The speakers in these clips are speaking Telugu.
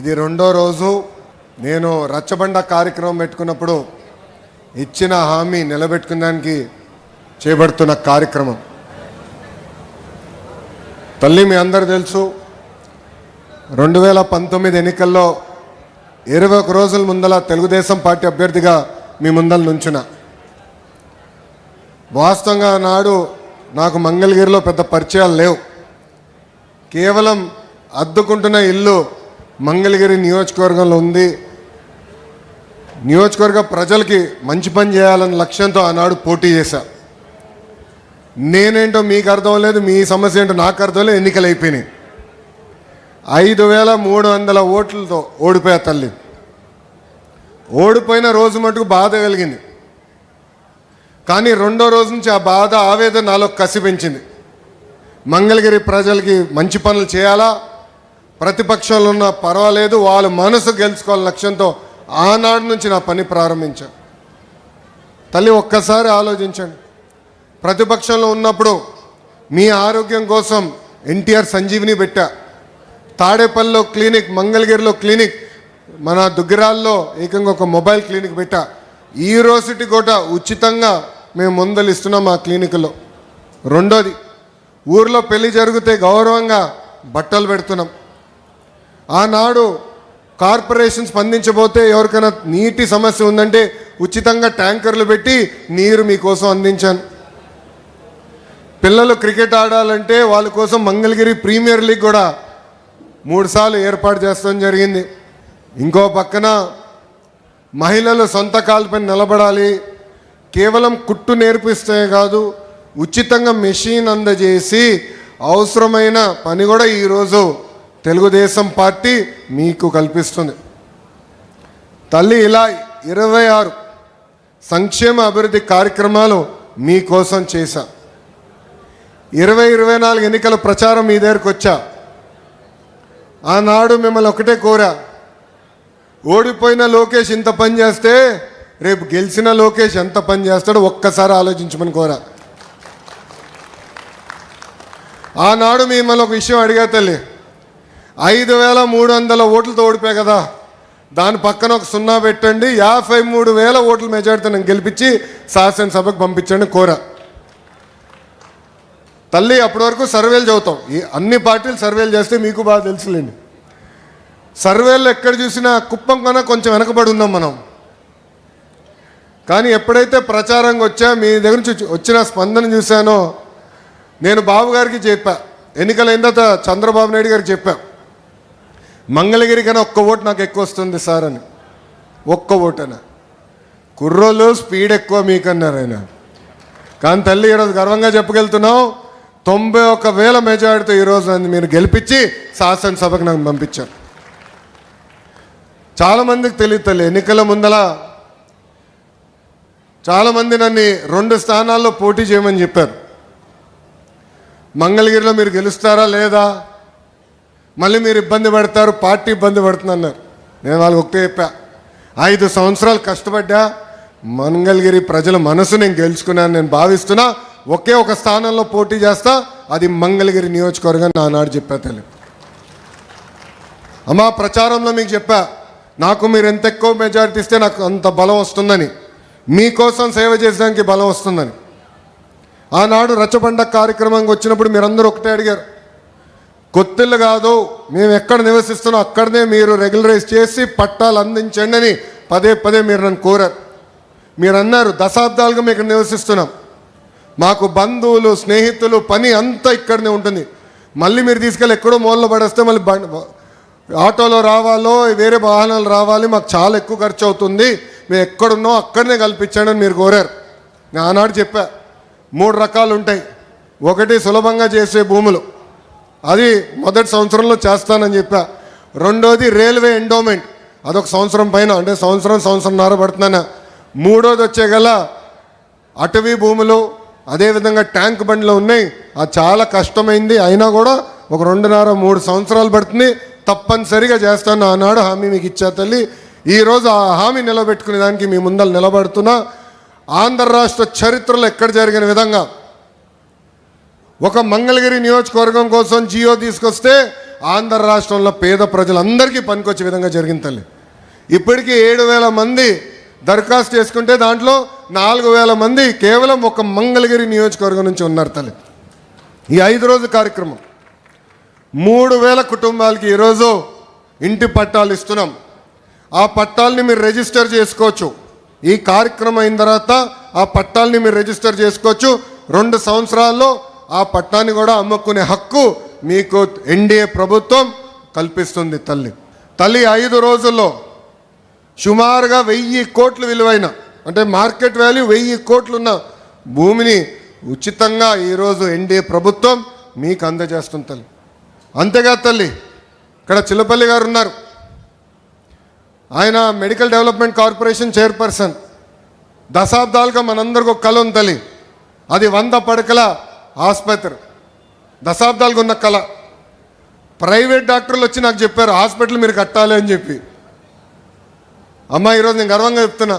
ఇది రెండో రోజు నేను రచ్చబండ కార్యక్రమం పెట్టుకున్నప్పుడు ఇచ్చిన హామీ నిలబెట్టుకునేదానికి చేపడుతున్న కార్యక్రమం. తల్లి మీ అందరూ తెలుసు, 2019 ఎన్నికల్లో 21 రోజుల ముందల తెలుగుదేశం పార్టీ అభ్యర్థిగా మీ ముందల నుంచున. వాస్తవంగా నాడు నాకు మంగళగిరిలో పెద్ద పరిచయాలు లేవు. కేవలం అద్దుకుంటున్న ఇల్లు మంగళగిరి నియోజకవర్గంలో ఉంది. నియోజకవర్గ ప్రజలకి మంచి పని చేయాలన్న లక్ష్యంతో ఆనాడు పోటీ చేశా. నేనేంటో మీకు అర్థం లేదు, మీ సమస్య ఏంటో నాకు అర్థం లేదు. ఎన్నికలు అయిపోయినాయి. 5300 ఓట్లతో ఓడిపోయా తల్లి. ఓడిపోయిన రోజు మటుకు బాధ కలిగింది. కానీ రెండో రోజు నుంచి ఆ బాధ, ఆవేదన నాలో కసి పెంచింది. మంగళగిరి ప్రజలకి మంచి పనులు చేయాలా, ప్రతిపక్షంలో ఉన్న పర్వాలేదు, వాళ్ళ మనసు గెలుచుకోవాలని లక్ష్యంతో ఆనాడు నుంచి నా పని ప్రారంభించాను. తల్లి ఒక్కసారి ఆలోచించండి. ప్రతిపక్షంలో ఉన్నప్పుడు మీ ఆరోగ్యం కోసం ఎన్టీఆర్ సంజీవిని పెట్టా, తాడేపల్లిలో క్లినిక్, మంగళగిరిలో క్లినిక్, మన దుగ్గిరాల్లో ఏకంగా ఒక మొబైల్ క్లినిక్ పెట్టా. ఈ రోజుటి కూడా ఉచితంగా మేము మందులు ఇస్తున్నాం మా క్లినిక్లో. రెండోది, ఊర్లో పెళ్లి జరిగితే గౌరవంగా బట్టలు పెడుతున్నాం. ఆనాడు కార్పొరేషన్ స్పందించబోతే ఎవరికైనా నీటి సమస్య ఉందంటే ఉచితంగా ట్యాంకర్లు పెట్టి నీరు మీకోసం అందించాను. పిల్లలు క్రికెట్ ఆడాలంటే వాళ్ళ కోసం మంగళగిరి ప్రీమియర్ లీగ్ కూడా 3 సార్లు ఏర్పాటు చేస్తాం జరిగింది. ఇంకో పక్కన మహిళలు సొంత కాళ్ళపై నిలబడాలి, కేవలం కుట్టు నేర్పిస్తే కాదు, ఉచితంగా మెషిన్ అందజేసి అవసరమైన పని కూడా ఈరోజు తెలుగుదేశం పార్టీ మీకు కల్పిస్తుంది. తల్లి ఇలా 26 సంక్షేమ అభివృద్ధి కార్యక్రమాలు మీకోసం చేశా. 2024 ఎన్నికల ప్రచారం మీ దగ్గరకు వచ్చా. ఆనాడు మిమ్మల్ని ఒకటే కోరా, ఓడిపోయిన లోకేష్ ఇంత పని చేస్తే రేపు గెలిచిన లోకేష్ ఎంత పని చేస్తాడో ఒక్కసారి ఆలోచించమని కోరా. ఆనాడు మిమ్మల్ని ఒక విషయం అడిగా తల్లి, 5300 ఓట్లతో ఓడిపోయా కదా, దాని పక్కన ఒక 0 పెట్టండి, 53,000 ఓట్ల మెజార్టీతో నేను గెలిపించి శాసనసభకు పంపించండి కోరా. తల్లి అప్పటి వరకు సర్వేలు చదువుతాం, అన్ని పార్టీలు సర్వేలు చేస్తే మీకు బాగా తెలుసులేండి. సర్వేలు ఎక్కడ చూసినా కుప్పం కన్నా కొంచెం వెనకబడి ఉన్నాం మనం. కానీ ఎప్పుడైతే ప్రచారంగా వచ్చా, మీ దగ్గర నుంచి వచ్చిన స్పందన చూశానో, నేను బాబు గారికి చెప్పా, ఎన్నికలైన తర్వాత చంద్రబాబు నాయుడు గారికి చెప్పా, మంగళగిరి కన్నా ఒక్క ఓటు నాకు ఎక్కువ వస్తుంది సార్ అని. ఒక్క ఓటనా? కుర్రోళ్ళు స్పీడ్ ఎక్కువ మీకన్నారు ఆయన. కానీ తల్లి ఈరోజు గర్వంగా చెప్పగలుగుతున్నాం, 91,000 మెజారిటీతో ఈరోజు నన్ను మీరు గెలిపించి శాసనసభకు నాకు పంపించారు. చాలామందికి తెలియదు తల్లి, ఎన్నికల ముందల చాలామంది నన్ను 2 స్థానాల్లో పోటీ చేయమని చెప్పారు. మంగళగిరిలో మీరు గెలుస్తారా లేదా, మళ్ళీ మీరు ఇబ్బంది పడతారు, పార్టీ ఇబ్బంది పడుతుంది అన్నారు. నేను వాళ్ళకి ఒకటే చెప్పా, 5 సంవత్సరాలు కష్టపడ్డా, మంగళగిరి ప్రజల మనసు నేను గెలుచుకున్నాను నేను భావిస్తున్నా. ఒకే ఒక స్థానంలో పోటీ చేస్తా, అది మంగళగిరి నియోజకవర్గం నానాడు చెప్పా తల్లి. అమ్మా ప్రచారంలో మీకు చెప్పా, నాకు మీరు ఎంత ఎక్కువ మెజారిటీ ఇస్తే నాకు అంత బలం వస్తుందని, మీకోసం సేవ చేసడానికి బలం వస్తుందని. ఆనాడు రచ్చబండ కార్యక్రమంకి వచ్చినప్పుడు మీరందరూ ఒకటే అడిగారు, కొత్తిల్లు కాదు, మేము ఎక్కడ నివసిస్తున్నాం అక్కడనే మీరు రెగ్యులరైజ్ చేసి పట్టాలు అందించండి అని పదే మీరు నన్ను కోరారు. మీరు అన్నారు, దశాబ్దాలుగా మేము ఇక్కడ నివసిస్తున్నాం, మాకు బంధువులు స్నేహితులు పని అంతా ఇక్కడనే ఉంటుంది, మళ్ళీ మీరు తీసుకెళ్ళి ఎక్కడో మూలలో పడేస్తే మళ్ళీ ఆటోలో రావాలో వేరే వాహనాలు రావాలి, మాకు చాలా ఎక్కువ ఖర్చు అవుతుంది, మేము ఎక్కడున్నాం అక్కడనే కల్పించండి అని మీరు కోరారు. నేను ఆనాడు చెప్పా, 3 రకాలు ఉంటాయి. ఒకటి సులభంగా చేసే భూములు, అది మొదటి సంవత్సరంలో చేస్తానని చెప్పా. రెండోది రైల్వే ఎండోమెంట్, అదొక సంవత్సరం పైన, అంటే సంవత్సరంన్నర పడుతున్నాను. మూడోది వచ్చే గల అటవీ భూములు, అదేవిధంగా ట్యాంక్ బండ్లు ఉన్నాయి, అది చాలా కష్టమైంది, అయినా కూడా ఒక 2.5-3 సంవత్సరాలు పడుతుంది, తప్పనిసరిగా చేస్తాను ఆనాడు హామీ మీకు ఇచ్చా తల్లి. ఈరోజు ఆ హామీ నిలబెట్టుకునే దానికి మీ ముందర నిలబడుతున్నా. ఆంధ్ర రాష్ట్ర చరిత్రలో ఎక్కడ జరిగిన విధంగా ఒక మంగళగిరి నియోజకవర్గం కోసం జియో తీసుకొస్తే ఆంధ్ర రాష్ట్రంలో పేద ప్రజలందరికీ పనికొచ్చే విధంగా జరిగింది తల్లి. ఇప్పటికీ 7,000 మంది దరఖాస్తు చేసుకుంటే దాంట్లో 4,000 మంది కేవలం ఒక మంగళగిరి నియోజకవర్గం నుంచి ఉన్నారు తల్లి. ఈ 5 రోజు కార్యక్రమం 3,000 కుటుంబాలకి ఈరోజు ఇంటి పట్టాలు ఇస్తున్నాం. ఆ పట్టాలని మీరు రిజిస్టర్ చేసుకోవచ్చు. ఈ కార్యక్రమం అయిన తర్వాత ఆ పట్టాలని మీరు రిజిస్టర్ చేసుకోవచ్చు. 2 సంవత్సరాల్లో ఆ పట్టాన్ని కూడా అమ్ముకునే హక్కు మీకు ఎన్డీఏ ప్రభుత్వం కల్పిస్తుంది తల్లి. 5 రోజుల్లో సుమారుగా 1,000 కోట్లు విలువైన, అంటే మార్కెట్ వాల్యూ 1,000 కోట్లు ఉన్న భూమిని ఉచితంగా ఈరోజు ఎన్డీఏ ప్రభుత్వం మీకు అందజేస్తుంది తల్లి. అంతేగా తల్లి, ఇక్కడ చిల్లపల్లి గారు ఉన్నారు, ఆయన మెడికల్ డెవలప్మెంట్ కార్పొరేషన్ చైర్పర్సన్. దశాబ్దాలుగా మనందరికీ ఒక కళ ఉంది తల్లి, అది 100 పడకల ఆసుపత్రి. దశాబ్దాలుగా ఉన్న కళ. ప్రైవేట్ డాక్టర్లు వచ్చి నాకు చెప్పారు హాస్పిటల్ మీరు కట్టాలి అని చెప్పి. అమ్మ ఈరోజు నేను గర్వంగా చెప్తున్నా,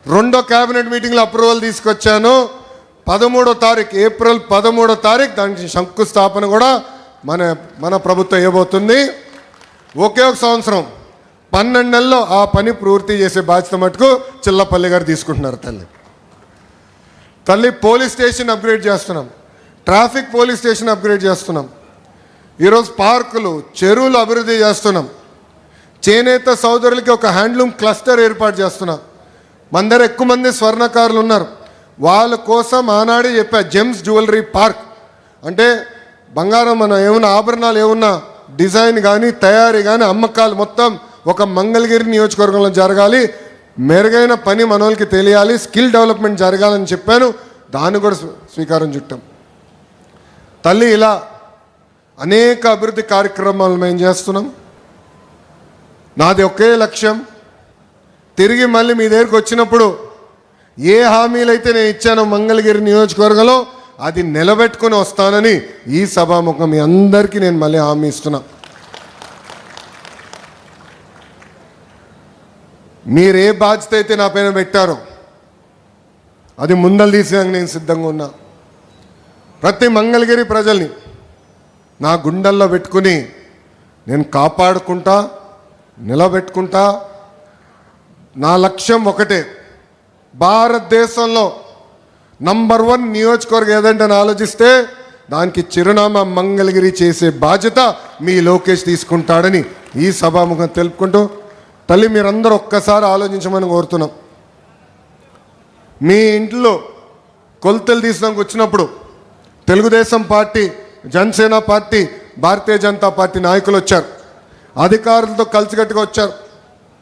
2వ క్యాబినెట్ మీటింగ్లో అప్రూవల్ తీసుకొచ్చాను. 13వ తారీఖు, ఏప్రిల్ 13వ తారీఖు దానికి శంకుస్థాపన కూడా మన ప్రభుత్వం ఇవ్వబోతుంది. ఒకే ఒక సంవత్సరం 12 నెలల్లో ఆ పని పూర్తి చేసే బాధ్యత మటుకు చిల్లపల్లి గారు తీసుకుంటున్నారు తల్లి. పోలీస్ స్టేషన్ అప్గ్రేడ్ చేస్తున్నాం, ట్రాఫిక్ పోలీస్ స్టేషన్ అప్గ్రేడ్ చేస్తున్నాం. ఈరోజు పార్కులు, చెరువులు అభివృద్ధి చేస్తున్నాం. చేనేత సోదరులకి ఒక హ్యాండ్లూమ్ క్లస్టర్ ఏర్పాటు చేస్తున్నాం. మన దగ్గర ఎక్కువ మంది స్వర్ణకారులు ఉన్నారు, వాళ్ళ కోసం ఆనాడే చెప్పా జెమ్స్ జ్యువెలరీ పార్క్. అంటే బంగారం మన ఏమన్నా ఆభరణాలు ఏమన్నా డిజైన్ కానీ తయారీ కానీ అమ్మకాలు మొత్తం ఒక మంగళగిరి నియోజకవర్గంలో జరగాలి. మెరుగైన పని మన వాళ్ళకి తెలియాలి, స్కిల్ డెవలప్మెంట్ జరగాలని చెప్పాను. దాన్ని కూడా స్వీకారం చుట్టాం తల్లి. ఇలా అనేక అభివృద్ధి కార్యక్రమాలు మేము చేస్తున్నాం. నాది ఒకే లక్ష్యం, తిరిగి మళ్ళీ మీ దగ్గరికి వచ్చినప్పుడు ఏ హామీలైతే నేను ఇచ్చానో మంగళగిరి నియోజకవర్గంలో అది నిలబెట్టుకుని వస్తానని ఈ సభాముఖం మీ అందరికీ నేను మళ్ళీ హామీ ఇస్తున్నా. మీరే బాధ్యత అయితే నా పైన పెట్టారో అది ముందలు తీసేందుకు నేను సిద్ధంగా ఉన్నా. ప్రతి మంగళగిరి ప్రజల్ని నా గుండెల్లో పెట్టుకుని నేను కాపాడుకుంటా, నిలబెట్టుకుంటా. నా లక్ష్యం ఒకటే, భారతదేశంలో నంబర్ 1 నియోజకవర్గం ఏదంటే ఆలోచిస్తే దానికి చిరునామా మంగళగిరి చేసే బాధ్యత మీ లోకేష్ తీసుకుంటాడని ఈ సభాముఖం తెలుపుకుంటూ తల్లి మీరందరూ ఒక్కసారి ఆలోచించమని కోరుతున్నాం. మీ ఇంట్లో కొలతలు తీసినాక వచ్చినప్పుడు Telugu Desam party, Janasena party, Bharatiya Janata party నాయకులు వచ్చారు, అధికారులతో కలిసికట్టుగా వచ్చారు.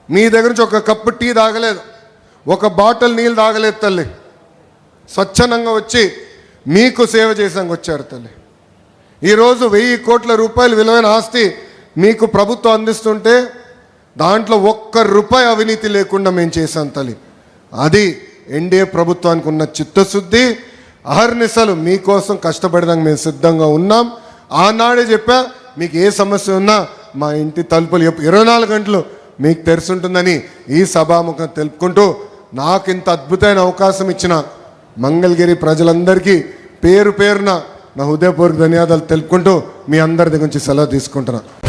మీ దగ్గర నుంచి ఒక కప్పు టీ తాగలేదు, ఒక బాటిల్ నీళ్ళు తాగలేదు తల్లి. స్వచ్ఛందంగా వచ్చి మీకు సేవ చేసాక వచ్చారు తల్లి. ఈరోజు 1,000 కోట్ల రూపాయలు విలువైన ఆస్తి మీకు ప్రభుత్వం అందిస్తుంటే దాంట్లో ₹1 అవినీతి లేకుండా మేము చేశాం తల్లి. అది ఎన్డీఏ ప్రభుత్వానికి ఉన్న చిత్తశుద్ధి. అహర్నిశలు మీకోసం కష్టపడడానికి మేము సిద్ధంగా ఉన్నాం. ఆనాడే చెప్పా, మీకు ఏ సమస్య ఉన్నా మా ఇంటి తలుపులు 24 గంటలు మీకు తెరుచుంటుందని ఈ సభాముఖం తెలుపుకుంటూ నాకు ఇంత అద్భుతమైన అవకాశం ఇచ్చిన మంగళగిరి ప్రజలందరికీ పేరు పేరున నా హృదయపూర్వక ధన్యవాదాలు తెలుపుకుంటూ మీ అందరి దగ్గర నుంచి సెలవు తీసుకుంటున్నాను.